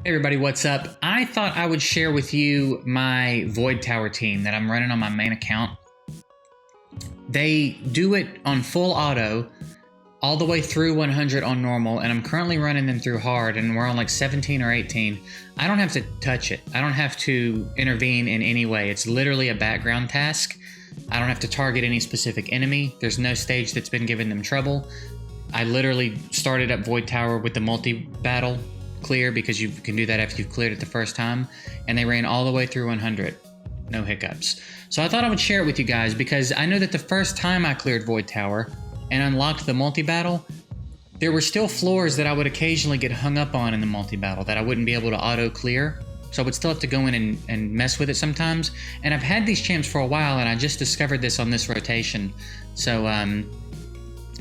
Hey everybody, what's up? I thought I would share with you my Void Tower team that I'm running on my main account. They do it on full auto all the way through 100 on normal, and I'm currently running them through hard, and we're on like 17 or 18. I don't have to touch it. I don't have to intervene in any way. It's literally a background task. I don't have to target any specific enemy. There's no stage that's been giving them trouble. I literally started up Void Tower with the multi-battle clear because you can do that after you've cleared it the first time, and they ran all the way through 100. No hiccups. So I thought I would share it with you guys because I know that the first time I cleared Void Tower and unlocked the multi-battle, there were still floors that I would occasionally get hung up on in the multi-battle that I wouldn't be able to auto-clear. So I would still have to go in and mess with it sometimes. And I've had these champs for a while, and I just discovered this on this rotation. So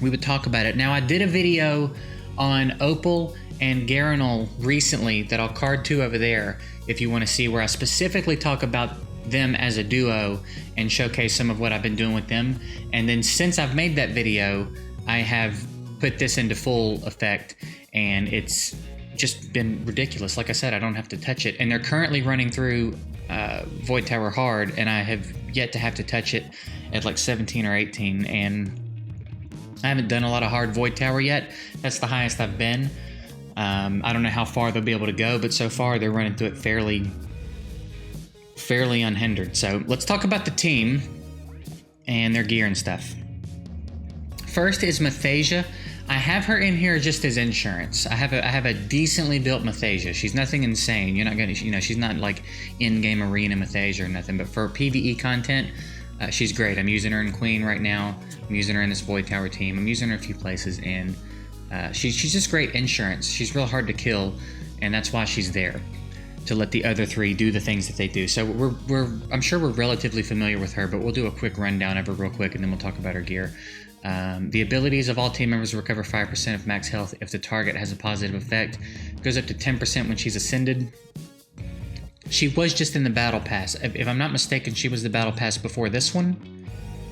we would talk about it. Now, I did a video on Opal and Garanol recently that I'll card to over there if you want to see, where I specifically talk about them as a duo and showcase some of what I've been doing with them. And then since I've made that video, I have put this into full effect, and it's just been ridiculous. Like I said, I don't have to touch it, and they're currently running through Void Tower hard, and I have yet to have to touch it at like 17 or 18, and I haven't done a lot of hard Void Tower yet. That's the highest I've been. I don't know how far they'll be able to go, but so far they're running through it fairly unhindered. So let's talk about the team and their gear and stuff. First is Mathasia. I have her in here just as insurance. I have a decently built Mathasia. She's nothing insane. You're not gonna, she's not like in-game arena Mathasia or nothing. But for PvE content, she's great. I'm using her in Queen right now. I'm using her in this Void Tower team. I'm using her a few places, and she's just great insurance. She's real hard to kill, and that's why she's there, to let the other three do the things that they do. So I'm sure we're relatively familiar with her, but we'll do a quick rundown of her real quick, and then we'll talk about her gear. The abilities of all team members recover 5% of max health if the target has a positive effect. Goes up to 10% when she's ascended. She was just in the battle pass. If I'm not mistaken, she was the battle pass before this one.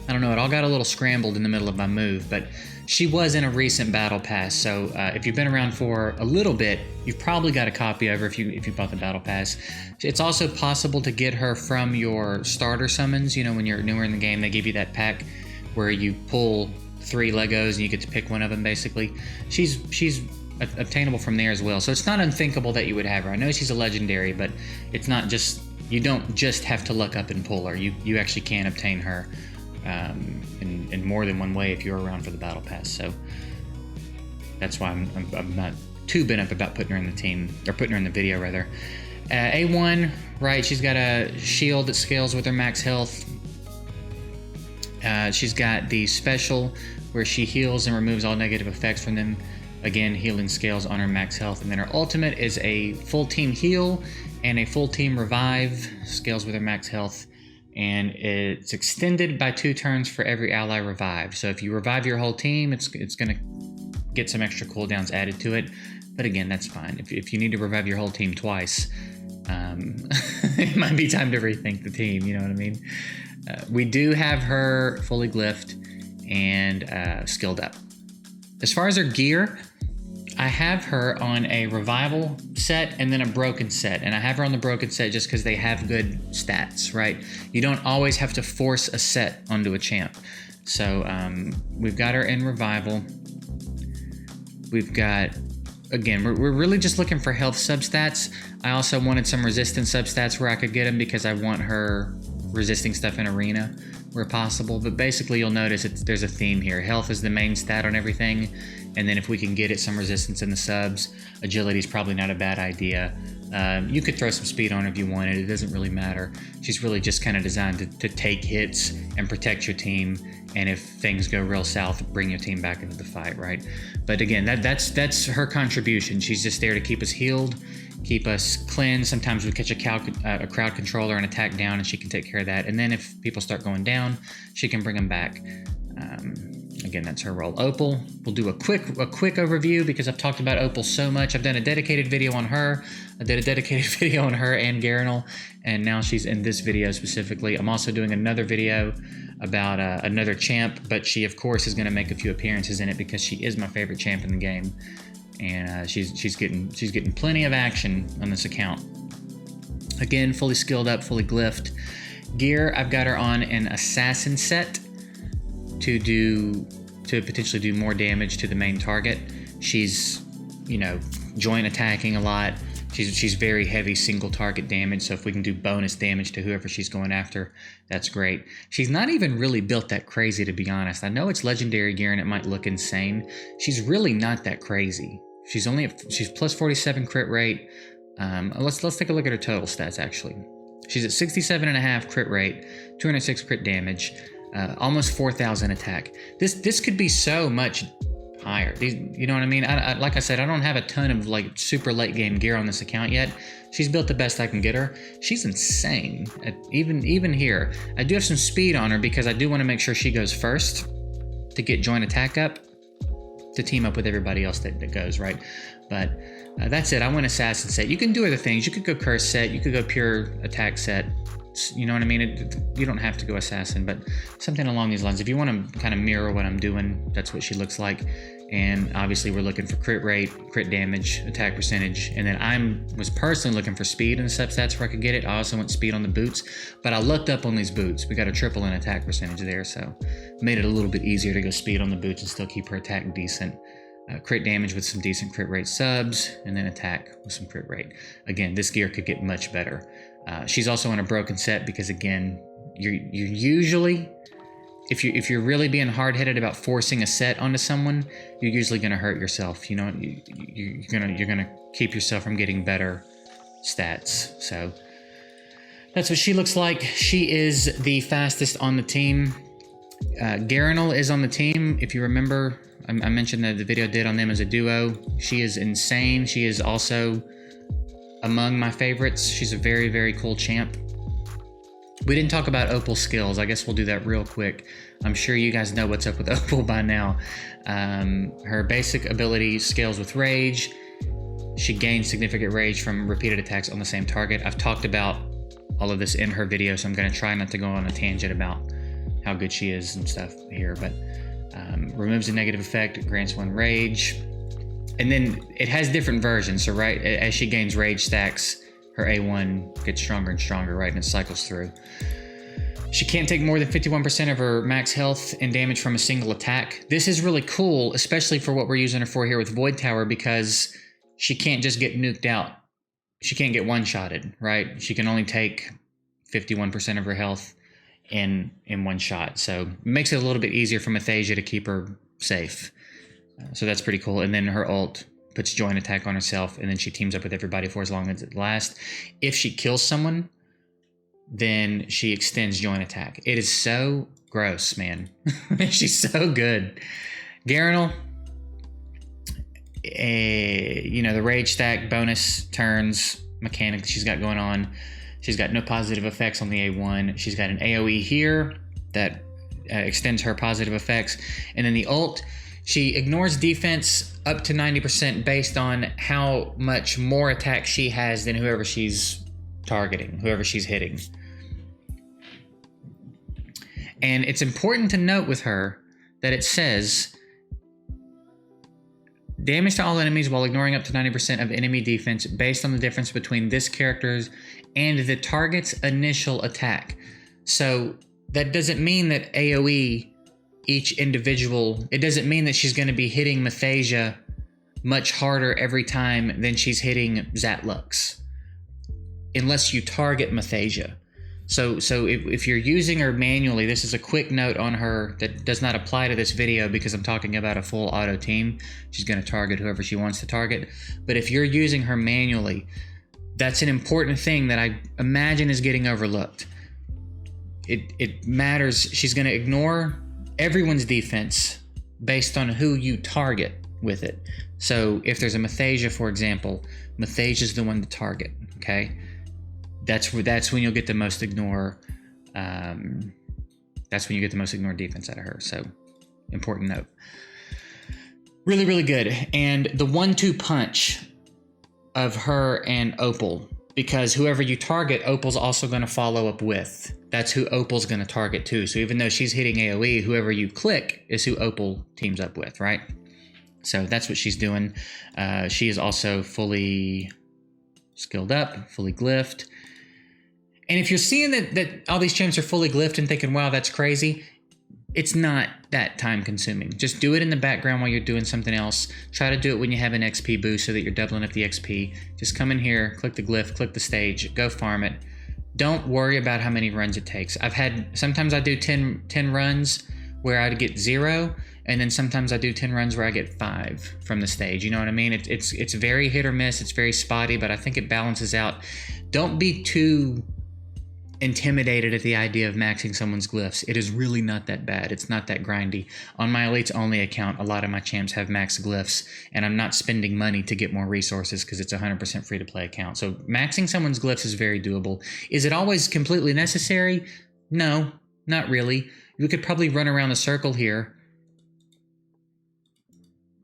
I don't know, it all got a little scrambled in the middle of my move, but she was in a recent battle pass. So if you've been around for a little bit, you've probably got a copy of her if you bought the battle pass. It's also possible to get her from your starter summons. When you're newer in the game, they give you that pack where you pull 3 Legos and you get to pick one of them, basically. She's obtainable from there as well. So it's not unthinkable that you would have her. I know she's a legendary, but it's not just, you don't just have to look up and pull her. You actually can obtain her in more than one way if you're around for the battle pass. So that's why I'm not too bent up about putting her in the team, or putting her in the video rather. A1, right, she's got a shield that scales with her max health. She's got the special where she heals and removes all negative effects from them. Again, healing scales on her max health. And then her ultimate is a full team heal and a full team revive, scales with her max health. And it's extended by 2 turns for every ally revived. So if you revive your whole team, it's going to get some extra cooldowns added to it. But again, that's fine. If you need to revive your whole team twice, it might be time to rethink the team, you know what I mean? We do have her fully glyphed and skilled up. As far as her gear, I have her on a revival set and then a broken set. And I have her on the broken set just because they have good stats, right? You don't always have to force a set onto a champ. So we've got her in revival. We've got, again, we're really just looking for health substats. I also wanted some resistance substats where I could get them because I want her resisting stuff in arena where possible. But basically you'll notice there's a theme here. Health is the main stat on everything, and then if we can get it some resistance in the subs, agility is probably not a bad idea. You could throw some speed on her if you wanted. It doesn't really matter. She's really just kind of designed to take hits and protect your team, and if things go real south, bring your team back into the fight, right? But again, that's her contribution. She's just there to keep us healed, keep us cleansed. Sometimes we catch a crowd controller and attack down, and she can take care of that. And then if people start going down, she can bring them back. Again, that's her role. Opal, we'll do a quick overview because I've talked about Opal so much. I've done a dedicated video on her. I did a dedicated video on her and Garanol, and now she's in this video specifically. I'm also doing another video about another champ, but she, of course, is going to make a few appearances in it because she is my favorite champ in the game. and she's getting plenty of action on this account. Again, fully skilled up, fully glyphed. Gear, I've got her on an assassin set to potentially do more damage to the main target. She's, joint attacking a lot. She's very heavy single target damage, so if we can do bonus damage to whoever she's going after, that's great. She's not even really built that crazy, to be honest. I know it's legendary gear and it might look insane. She's really not that crazy. She's plus 47 crit rate. Let's take a look at her total stats actually. She's at 67.5 crit rate, 206 crit damage, almost 4,000 attack. This could be so much higher. You know what I mean? Like I said, I don't have a ton of like super late game gear on this account yet. She's built the best I can get her. She's insane. Even here, I do have some speed on her because I do want to make sure she goes first to get joint attack up to team up with everybody else that goes, right? But that's it. I went assassin set. You can do other things. You could go curse set. You could go pure attack set. You know what I mean? You don't have to go assassin, but something along these lines. If you want to kind of mirror what I'm doing, that's what she looks like. And obviously we're looking for crit rate, crit damage, attack percentage. And then I was personally looking for speed in the substats where I could get it. I also want speed on the boots, but I looked up on these boots. We got a triple in attack percentage there, so made it a little bit easier to go speed on the boots and still keep her attack decent. Crit damage with some decent crit rate subs, and then attack with some crit rate. Again, this gear could get much better. She's also on a broken set because, again, you're usually, if you're really being hard-headed about forcing a set onto someone, you're usually going to hurt yourself. You're gonna keep yourself from getting better stats. So that's what she looks like. She is the fastest on the team. Garanel is on the team. If you remember, I mentioned that the video I did on them as a duo. She is insane. She is also among my favorites. She's a very, very cool champ. We didn't talk about Opal's skills. I guess we'll do that real quick. I'm sure you guys know what's up with Opal by now. Her basic ability scales with rage. She gains significant rage from repeated attacks on the same target. I've talked about all of this in her video, so I'm going to try not to go on a tangent about how good she is and stuff here, but removes a negative effect, grants 1 rage, and then it has different versions. So right as she gains rage stacks, her A1 gets stronger and stronger, right, and it cycles through. She can't take more than 51% of her max health and damage from a single attack. This is really cool, especially for what we're using her for here with Void Tower, because she can't just get nuked out. She can't get one-shotted, right? She can only take 51% of her health in one shot, so it makes it a little bit easier for Mathasia to keep her safe. So that's pretty cool. And then her ult puts joint attack on herself, and then she teams up with everybody for as long as it lasts. If she kills someone, then she extends joint attack. It is so gross, man. She's so good. Garanel, the rage stack bonus turns mechanic that she's got going on. She's got no positive effects on the A1. She's got an AoE here that extends her positive effects. And then the ult, she ignores defense up to 90% based on how much more attack she has than whoever she's targeting, whoever she's hitting. And it's important to note with her that it says damage to all enemies while ignoring up to 90% of enemy defense based on the difference between this character's and the target's initial attack. So that doesn't mean that AoE each individual, it doesn't mean that she's going to be hitting Mathasia much harder every time than she's hitting Zatlux, unless you target Mathasia. So if you're using her manually, this is a quick note on her that does not apply to this video because I'm talking about a full auto team. She's going to target whoever she wants to target. But if you're using her manually, that's an important thing that I imagine is getting overlooked. It matters. She's going to ignore everyone's defense based on who you target with it. So if there's a Mathasia, for example, Mathasia's the one to target, okay? That's when you'll get the most ignore. That's when you get the most ignore defense out of her. So important note. Really, really good. And the 1-2 punch of her and Opal, because whoever you target, Opal's also going to follow up with. That's who Opal's going to target too. So even though she's hitting AoE, whoever you click is who Opal teams up with, right? So that's what she's doing. She is also fully skilled up, fully glyphed. And if you're seeing that all these champs are fully glyphed and thinking, wow, that's crazy, it's not that time consuming. Just do it in the background while you're doing something else. Try to do it when you have an XP boost so that you're doubling up the XP. Just come in here, click the glyph, click the stage, go farm it. Don't worry about how many runs it takes. Sometimes I do 10 runs where I get 0, and then sometimes I do 10 runs where I get 5 from the stage. You know what I mean? It's very hit or miss. It's very spotty, but I think it balances out. Don't be too intimidated at the idea of maxing someone's glyphs. It is really not that bad. It's not that grindy. On my elites only account, a lot of my champs have max glyphs, and I'm not spending money to get more resources because it's a 100% free to play account. So maxing someone's glyphs is very doable. Is it always completely necessary? No, not really. You could probably run around the circle here.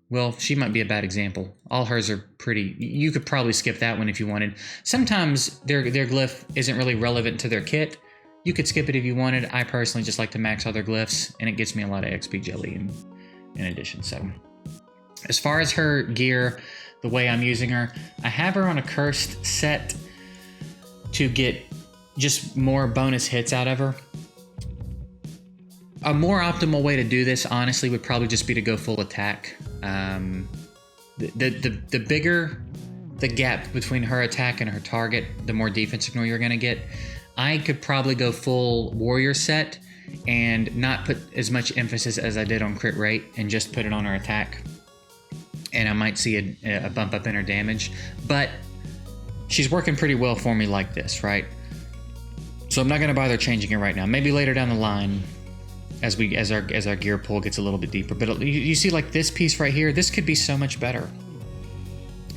Well, she might be a bad example. All hers are pretty. You could probably skip that one if you wanted. Sometimes their glyph isn't really relevant to their kit. You could skip it if you wanted. I personally just like to max all their glyphs, and it gets me a lot of XP jelly in addition. So as far as her gear, the way I'm using her, I have her on a cursed set to get just more bonus hits out of her. A more optimal way to do this, honestly, would probably just be to go full attack. The bigger the gap between her attack and her target, the more defense ignore you're going to get. I could probably go full warrior set and not put as much emphasis as I did on crit rate and just put it on her attack. And I might see a bump up in her damage. But she's working pretty well for me like this, right? So I'm not going to bother changing it right now. Maybe later down the line, as our gear pool gets a little bit deeper. But you see, like this piece right here, this could be so much better.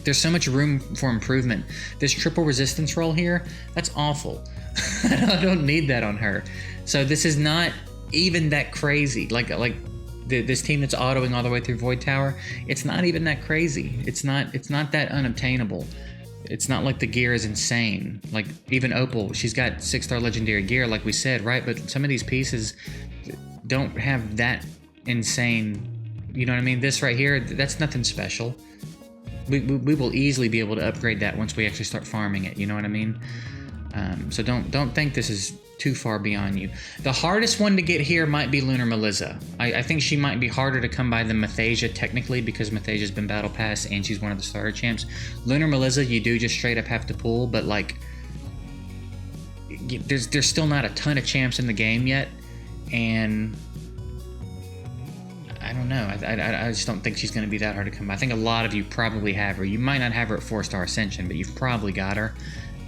There's so much room for improvement. This triple resistance roll here, that's awful. I don't need that on her. So this is not even that crazy. Like this team that's autoing all the way through Void Tower, it's not even that crazy. It's not that unobtainable. It's not like the gear is insane. Like even Opal, she's got 6-star legendary gear, like we said, right? But some of these pieces don't have that insane, you know what I mean? This right here, that's nothing special. We will easily be able to upgrade that once we actually start farming it, you know what I mean? So don't think this is too far beyond you. The hardest one to get here might be Lunar Melissa. I think she might be harder to come by than Mathasia technically, because Mathasia's been battle pass and she's one of the starter champs. Lunar Melissa, you do just straight up have to pull, but like there's still not a ton of champs in the game yet, and I don't know. I just don't think she's going to be that hard to come by. I think a lot of you probably have her. You might not have her at 4-star Ascension, but you've probably got her.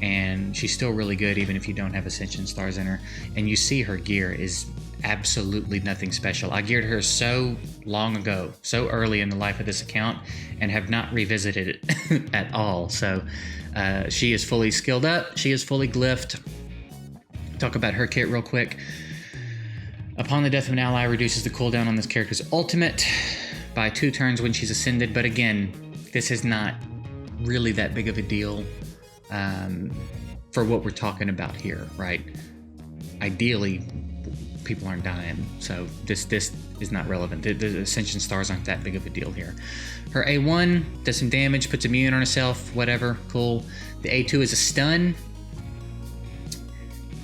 And she's still really good even if you don't have Ascension stars in her. And you see her gear is absolutely nothing special. I geared her so long ago, so early in the life of this account, and have not revisited it at all. So she is fully skilled up. She is fully glyphed. Talk about her kit real quick. Upon the death of an ally, reduces the cooldown on this character's ultimate by 2 turns when she's ascended. But again, this is not really that big of a deal for what we're talking about here, right? Ideally, people aren't dying, so this is not relevant. The Ascension stars aren't that big of a deal here. Her A1 does some damage, puts immune on herself, whatever, cool. The A2 is a stun,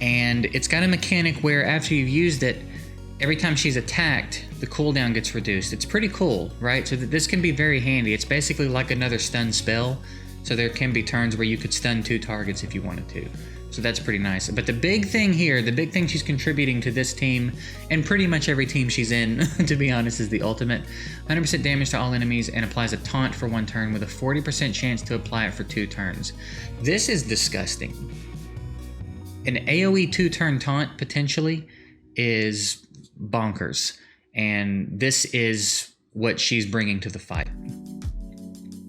and it's got a mechanic where after you've used it, every time she's attacked, the cooldown gets reduced. It's pretty cool, right? So this can be very handy. It's basically like another stun spell. So there can be turns where you could stun 2 targets if you wanted to. So that's pretty nice. But the big thing here, the big thing she's contributing to this team, and pretty much every team she's in, to be honest, is the ultimate. 100% damage to all enemies and applies a taunt for 1 turn with a 40% chance to apply it for 2 turns. This is disgusting. An AoE 2-turn taunt, potentially, is bonkers. And this is what she's bringing to the fight.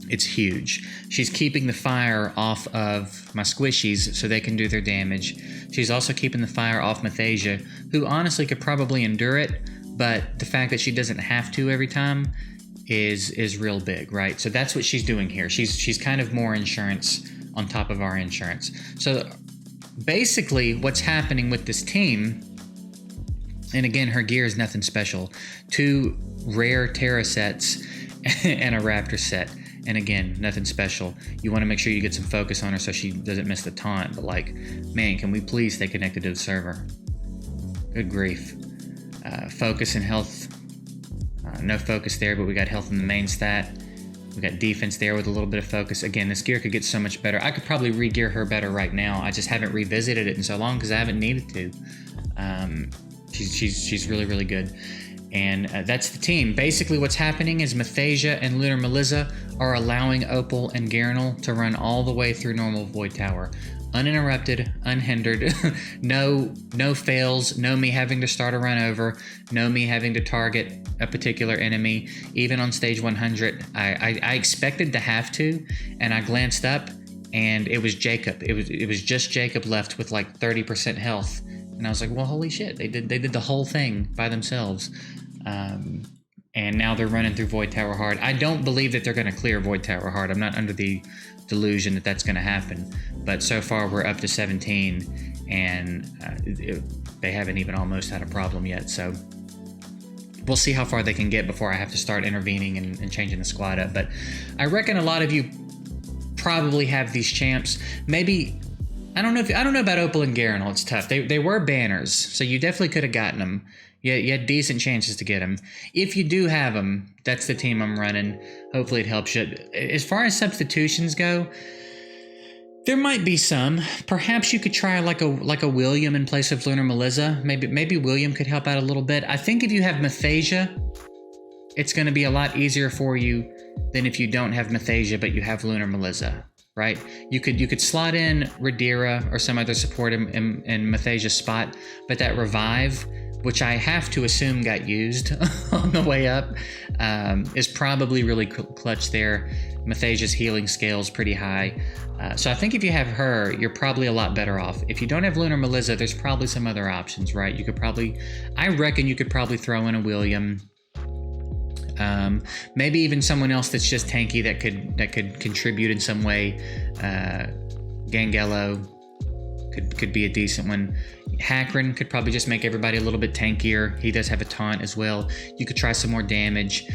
It's huge. She's keeping the fire off of my squishies so they can do their damage. She's also keeping the fire off Mathasia, who honestly could probably endure it, but the fact that she doesn't have to every time is real big, right? So that's what she's doing here. She's kind of more insurance on top of our insurance. So basically what's happening with this team, and again, her gear is nothing special, 2 rare Terra sets, and a Raptor set. And again, nothing special. You want to make sure you get some focus on her so she doesn't miss the taunt. But like, man, can we please stay connected to the server? Good grief. Focus and health. No focus there, but we got health in the main stat. We got defense there with a little bit of focus. Again, this gear could get so much better. I could probably re-gear her better right now. I just haven't revisited it in so long because I haven't needed to. She's really, really good. And that's the team. Basically what's happening is Mathasia and Lunar Melissa are allowing Opal and Garanel to run all the way through normal Void Tower. Uninterrupted, unhindered, no fails, no me having to start a run over, no me having to target a particular enemy. Even on stage 100, I expected to have to, and I glanced up and it was Jacob. It was just Jacob left with like 30% health. And I was like, well, holy shit, they did the whole thing by themselves. And now they're running through Void Tower hard. I don't believe that they're going to clear Void Tower hard. I'm not under the delusion that that's going to happen. But so far, we're up to 17, and they haven't even almost had a problem yet. So we'll see how far they can get before I have to start intervening and changing the squad up. But I reckon a lot of you probably have these champs. Maybe... I don't know about Opal and Garanel. It's tough. They were banners, so you definitely could have gotten them. You had decent chances to get them. If you do have them, that's the team I'm running. Hopefully it helps you. As far as substitutions go, there might be some. Perhaps you could try like a William in place of Lunar Melissa. Maybe William could help out a little bit. I think if you have Mathasia, it's going to be a lot easier for you than if you don't have Mathasia but you have Lunar Melissa. Right? You could slot in Radira or some other support in Mathasia's spot, but that revive, which I have to assume got used on the way up, is probably really clutch there. Mathasia's healing scale is pretty high. So I think if you have her, you're probably a lot better off. If you don't have Lunar Melissa, there's probably some other options, right? I reckon you could probably throw in a William. Maybe even someone else that's just tanky that could contribute in some way. Gangello could be a decent one. Hakron could probably just make everybody a little bit tankier. He does have a taunt as well. You could try some more damage.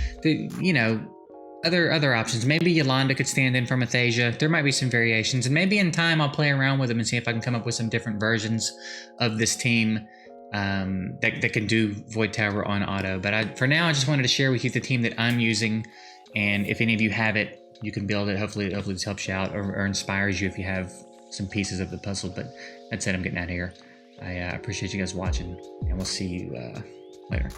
Other options. Maybe Yolanda could stand in for Mathasia. There might be some variations, and maybe in time I'll play around with them and see if I can come up with some different versions of this team. That can do Void Tower on auto. But for now, I just wanted to share with you the team that I'm using, and if any of you have it, you can build it. Hopefully this helps you out or inspires you if you have some pieces of the puzzle. But that's it. I'm getting out of here. I appreciate you guys watching, and we'll see you later.